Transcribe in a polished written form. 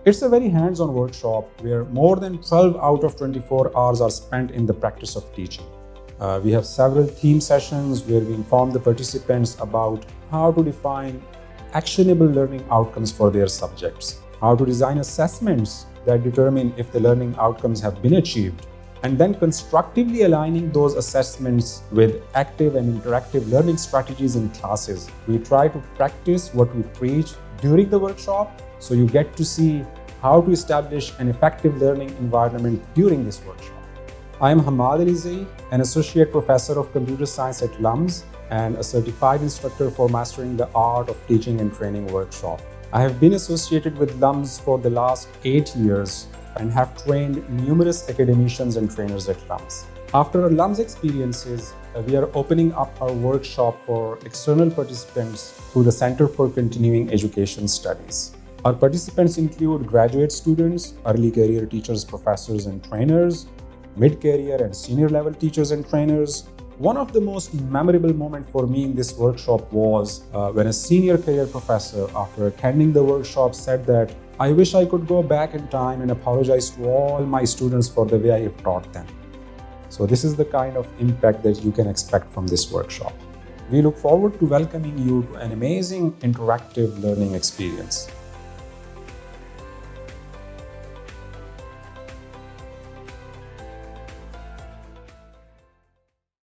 It's a very hands-on workshop where more than 12 out of 24 hours are spent in the practice of teaching. We have several theme sessions where we inform the participants about how to define actionable learning outcomes for their subjects, how to design assessments that determine if the learning outcomes have been achieved, and then constructively aligning those assessments with active and interactive learning strategies in classes. We try to practice what we preach during the workshop, so you get to see how to establish an effective learning environment during this workshop. I am Hamad Alizai, an Associate Professor of Computer Science at LUMS and a certified instructor for Mastering the Art of Teaching and Training workshop. I have been associated with LUMS for the last 8 years and have trained numerous academicians and trainers at LUMS. After our LUMS experiences, we are opening up our workshop for external participants through the Center for Continuing Education Studies. Our participants include graduate students, early career teachers, professors, and trainers, mid-career and senior level teachers and trainers. One of the most memorable moments for me in this workshop was when a senior career professor, after attending the workshop, said that, "I wish I could go back in time and apologize to all my students for the way I have taught them." So this is the kind of impact that you can expect from this workshop. We look forward to welcoming you to an amazing interactive learning experience.